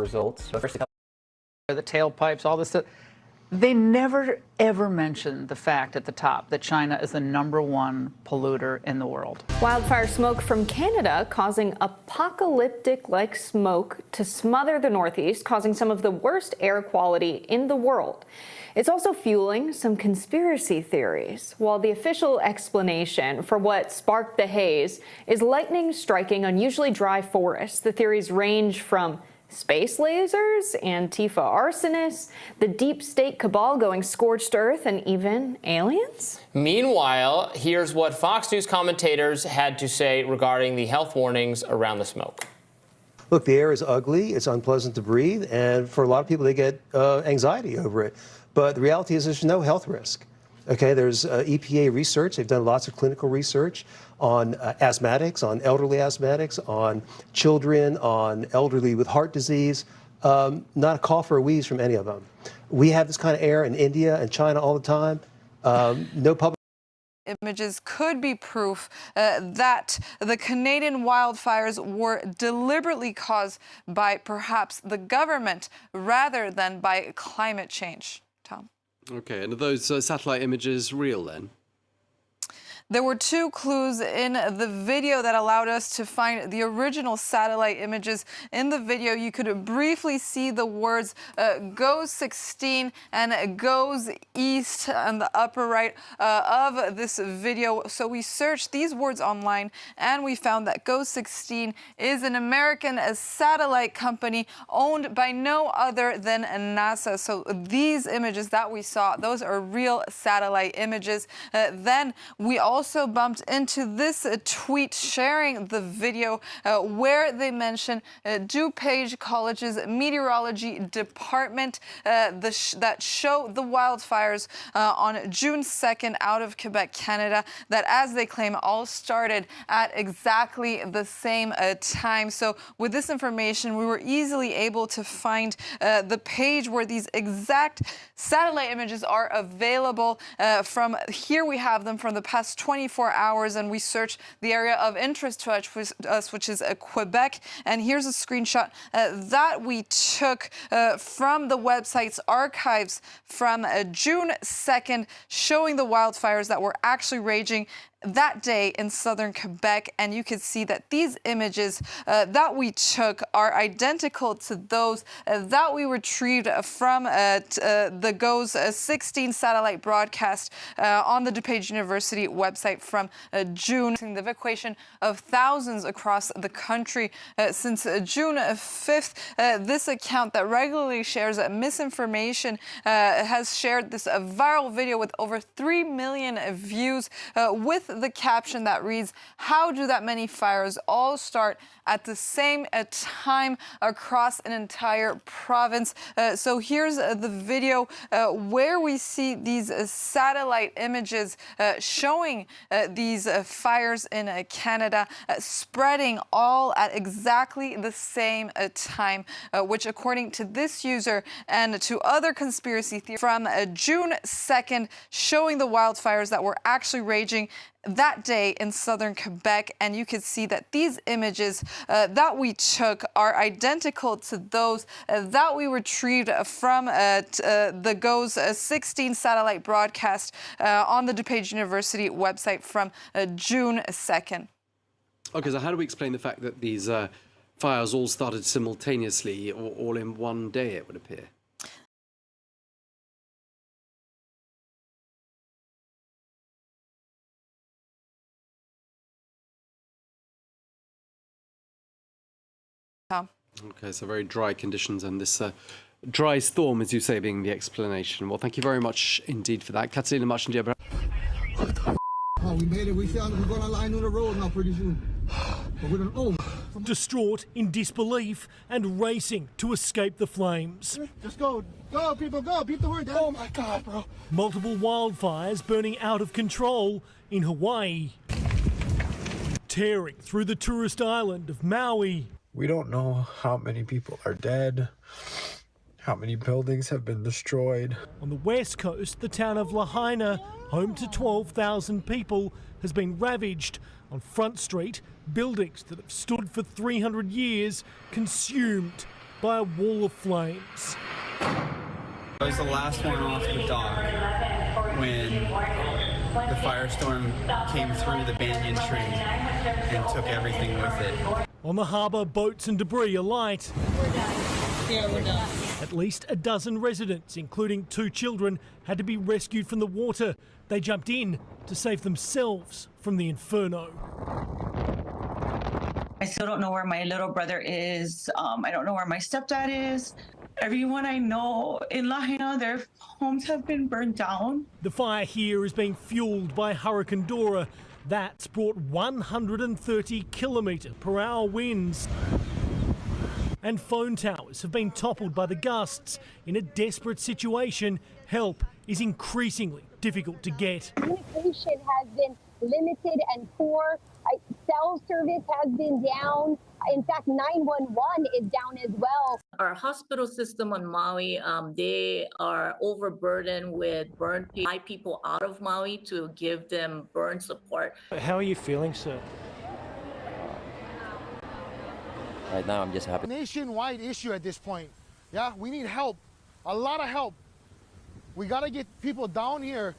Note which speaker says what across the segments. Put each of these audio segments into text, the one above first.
Speaker 1: results. So first,
Speaker 2: the tailpipes, all this stuff. They never, ever mention the fact at the top that China is the #1 polluter in the world.
Speaker 3: Wildfire smoke from Canada causing apocalyptic-like smoke to smother the Northeast, causing some of the worst air quality in the world. It's also fueling some conspiracy theories. While the official explanation for what sparked the haze is lightning striking unusually dry forests, the theories range from space lasers, Antifa arsonists, the deep state cabal going scorched earth, and even aliens?
Speaker 4: Meanwhile, here's what Fox News commentators had to say regarding the health warnings around the smoke.
Speaker 5: Look, the air is ugly, it's unpleasant to breathe, and for a lot of people, they get anxiety over it. But the reality is there's no health risk. Okay, there's EPA research. They've done lots of clinical research on asthmatics, on elderly asthmatics, on children, on elderly with heart disease. Not a cough or a wheeze from any of them. We have this kind of air in India and China all the time. No public.
Speaker 6: Images could be proof that the Canadian wildfires were deliberately caused by perhaps the government rather than by climate change. Tom.
Speaker 7: Okay, and are those satellite images real then?
Speaker 6: There were two clues in the video that allowed us to find the original satellite images. In the video, you could briefly see the words GOES 16 and GOES East on the upper right of this video. So we searched these words online and we found that GOES 16 is an American satellite company owned by no other than NASA. So these images that we saw, those are real satellite images. Then we also bumped into this tweet sharing the video where they mention DuPage College's meteorology department that show the wildfires on June 2nd out of Quebec, Canada, that, as they claim, all started at exactly the same time. So with this information, we were easily able to find the page where these exact satellite images are available. From here, we have them from the past 24 hours, and we searched the area of interest to us, which is Quebec. And here's a screenshot that we took from the website's archives from June 2nd, showing the wildfires that were actually raging that day in southern Quebec. And you can see that these images that we took are identical to those that we retrieved from the GOES 16 satellite broadcast on the DuPage University website from June. The evacuation of thousands across the country since June 5th. This account that regularly shares misinformation has shared this viral video with over 3 million views with the caption that reads, "How do that many fires all start at the same time across an entire province?" So here's the video where we see these satellite images showing these fires in Canada spreading all at exactly the same time, which, according to this user and to other conspiracy theories, from June 2nd, showing the wildfires that were actually raging that day in southern Quebec. And you can see that these images that we took are identical to those that we retrieved from the GOES 16 satellite broadcast on the DuPage University website from June 2nd.
Speaker 7: Okay, so how do we explain the fact that these fires all started simultaneously or all in one day, it would appear? Okay, so very dry conditions and this dry storm, as you say, being the explanation. Well, thank you very much indeed for that. Catalina Marchandía.
Speaker 8: Oh, we made it. We're going to line on the road now pretty soon.
Speaker 9: Distraught in disbelief and racing to escape the flames.
Speaker 8: Just go. Go, people, go. Beat the word down. Oh, my God, bro.
Speaker 9: Multiple wildfires burning out of control in Hawaii. Tearing through the tourist island of Maui.
Speaker 10: We don't know how many people are dead, how many buildings have been destroyed.
Speaker 9: On the west coast, the town of Lahaina, home to 12,000 people, has been ravaged. On Front Street, buildings that have stood for 300 years consumed. by a wall of flames.
Speaker 1: I was the last one off the dock when the firestorm came through the banyan tree and took everything with it.
Speaker 9: On the harbour, boats and debris alight.
Speaker 11: We're done. Yeah, we're done.
Speaker 9: At least a dozen residents, including 2 children, had to be rescued from the water. They jumped in to save themselves from the inferno.
Speaker 11: I still don't know where my little brother is. I don't know where my stepdad is. Everyone I know in Lahaina, their homes have been burned down.
Speaker 9: The fire here is being fueled by Hurricane Dora. That's brought 130 km/h winds. And phone towers have been toppled by the gusts. In a desperate situation, help is increasingly difficult to get.
Speaker 12: Communication has been limited and poor. Cell service has been down. In fact, 911 is down as well.
Speaker 13: Our hospital system on Maui, they are overburdened with burn people out of Maui to give them burn support.
Speaker 14: How are you feeling, sir?
Speaker 15: Right now, I'm just happy.
Speaker 8: Nationwide issue at this point. Yeah, we need help. A lot of help. We got to get people down here.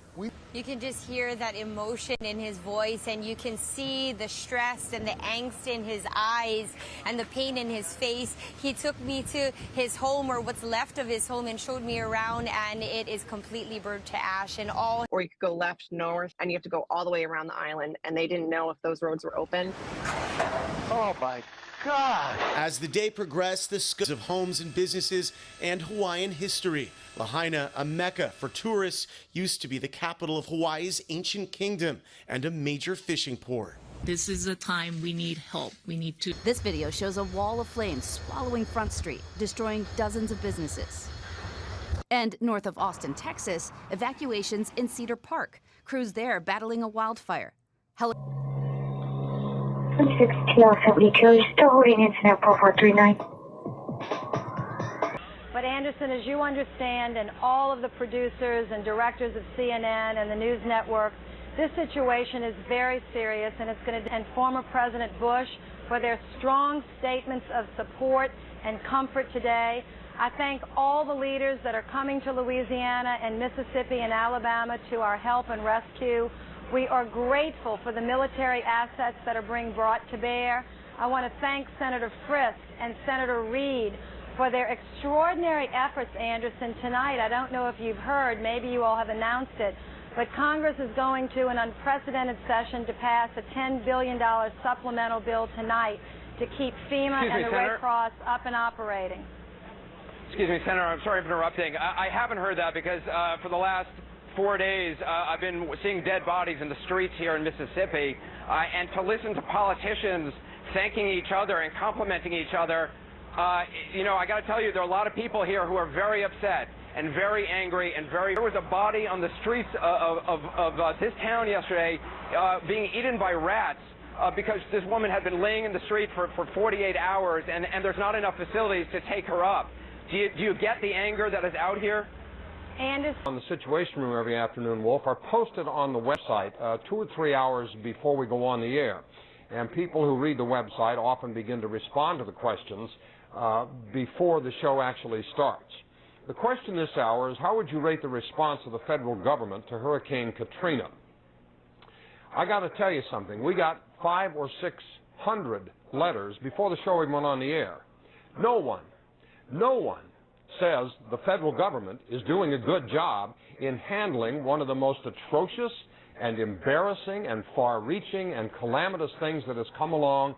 Speaker 16: You can just hear that emotion in his voice, and you can see the stress and the angst in his eyes and the pain in his face. He took me to his home, or what's left of his home, and showed me around, and it is completely burned to ash and all.
Speaker 17: Or you could go left, north, and you have to go all the way around the island, and they didn't know if those roads were open.
Speaker 18: Oh my God! As the day progressed, the scope of homes and businesses and Hawaiian history. Lahaina, a mecca for tourists, used to be the capital of Hawaii's ancient kingdom and a major fishing port.
Speaker 13: This is a time we need help. We need to.
Speaker 19: This video shows a wall of flames swallowing Front Street, destroying dozens of businesses. And north of Austin, Texas, evacuations in Cedar Park. Crews there battling a wildfire.
Speaker 12: 6TL72, still holding incident 4439.
Speaker 20: But Anderson, as you understand, and all of the producers and directors of CNN and the news network, this situation is very serious, and it's going to, and former President Bush for their strong statements of support and comfort today. I thank all the leaders that are coming to Louisiana and Mississippi and Alabama to our help and rescue. We are grateful for the military assets that are being brought to bear. I want to thank Senator Frist and Senator Reid for their extraordinary efforts, Anderson. Tonight, I don't know if you've heard, maybe you all have announced it, but Congress is going to an unprecedented session to pass a $10 billion supplemental bill tonight to keep FEMA and the Red Cross up and operating.
Speaker 21: Excuse me, Senator, I'm sorry for interrupting. I haven't heard that because for the last 4 days, I've been seeing dead bodies in the streets here in Mississippi, and to listen to politicians thanking each other and complimenting each other, you know, I got to tell you, there are a lot of people here who are very upset and very angry and very... There was a body on the streets of this town yesterday being eaten by rats because this woman had been laying in the street for 48 hours, and there's not enough facilities to take her up. Do you get the anger that is out here?
Speaker 22: On the Situation Room every afternoon, Wolf, are posted on the website 2 or 3 hours before we go on the air. And people who read the website often begin to respond to the questions before the show actually starts. The question this hour is, how would you rate the response of the federal government to Hurricane Katrina? I got to tell you something. We got 500 or 600 letters before the show even went on the air. No one says the federal government is doing a good job in handling one of the most atrocious and embarrassing and far-reaching and calamitous things that has come along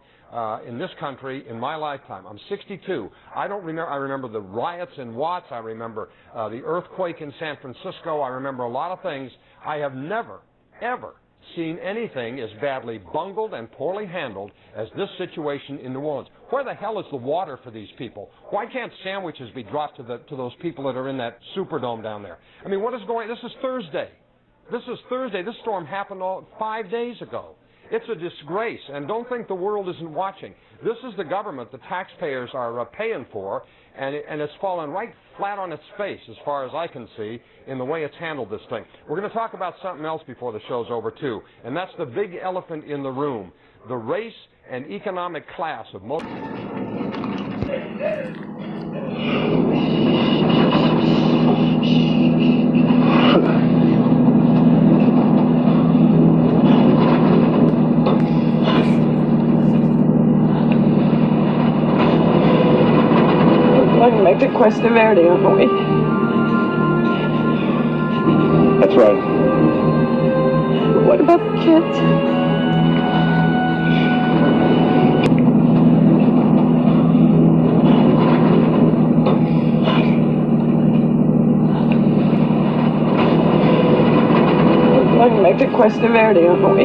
Speaker 22: in this country in my lifetime. I'm 62. I remember the riots in Watts. I remember the earthquake in San Francisco. I remember a lot of things. I have never, ever seen anything as badly bungled and poorly handled as this situation in New Orleans. Where the hell is the water for these people? Why can't sandwiches be dropped to those people that are in that Superdome down there? I mean, what is going... This is Thursday. This storm happened 5 days ago. It's a disgrace, and don't think the world isn't watching. This is the government the taxpayers are paying for, and it's fallen right flat on its face, as far as I can see, in the way it's handled this thing. We're going to talk about something else before the show's over, too, and that's the big elephant in the room, the race and economic class of most...
Speaker 2: Going back to Cuesta Verde, aren't we?
Speaker 14: That's right.
Speaker 2: What about the kids? Going back to Cuesta Verde, aren't we?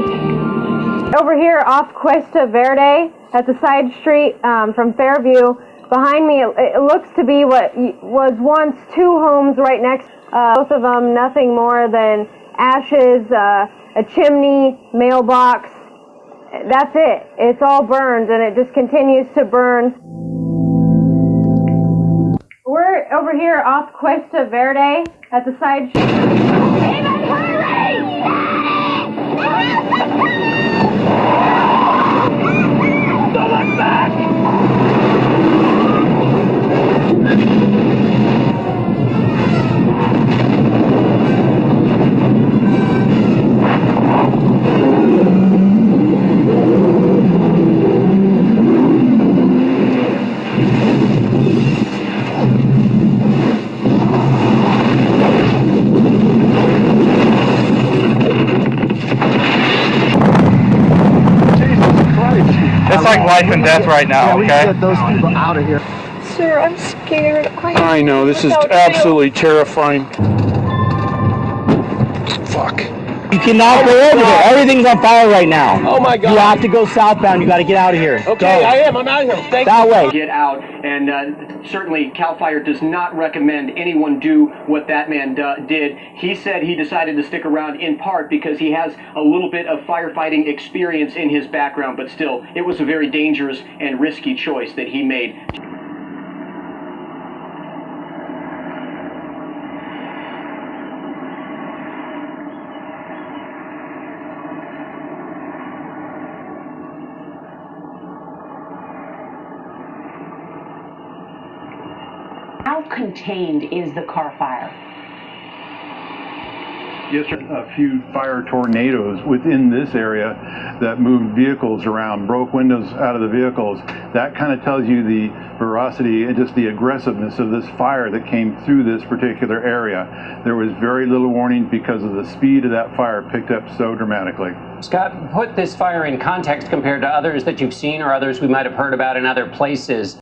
Speaker 23: Over here off Cuesta Verde, at the side street from Fairview, behind me it looks to be what was once two homes right next. Both of them nothing more than ashes, a chimney, mailbox. That's it. It's all burned, and it just continues to burn. We're over here off Cuesta Verde at the side street.
Speaker 14: It's like life and death right now,
Speaker 2: we
Speaker 14: okay?
Speaker 2: get those people out of here. Sir, I'm scared.
Speaker 14: I know, this is absolutely terrifying. Fuck.
Speaker 24: You cannot go over there. Everything's on fire right now.
Speaker 14: Oh my God.
Speaker 24: You have to go southbound. You got to get out of here.
Speaker 14: Okay,
Speaker 24: go.
Speaker 14: I am. I'm out of here. Thank
Speaker 24: that
Speaker 14: you.
Speaker 24: way.
Speaker 25: Get out, and certainly CAL FIRE does not recommend anyone do what that man did. He said he decided to stick around in part because he has a little bit of firefighting experience in his background, but still, it was a very dangerous and risky choice that he made.
Speaker 26: How contained is the car fire?
Speaker 27: Yesterday, a few fire tornadoes within this area that moved vehicles around, broke windows out of the vehicles. That kind of tells you the ferocity and just the aggressiveness of this fire that came through this particular area. There was very little warning because of the speed of that fire picked up so dramatically.
Speaker 28: Scott, put this fire in context compared to others that you've seen or others we might have heard about in other places.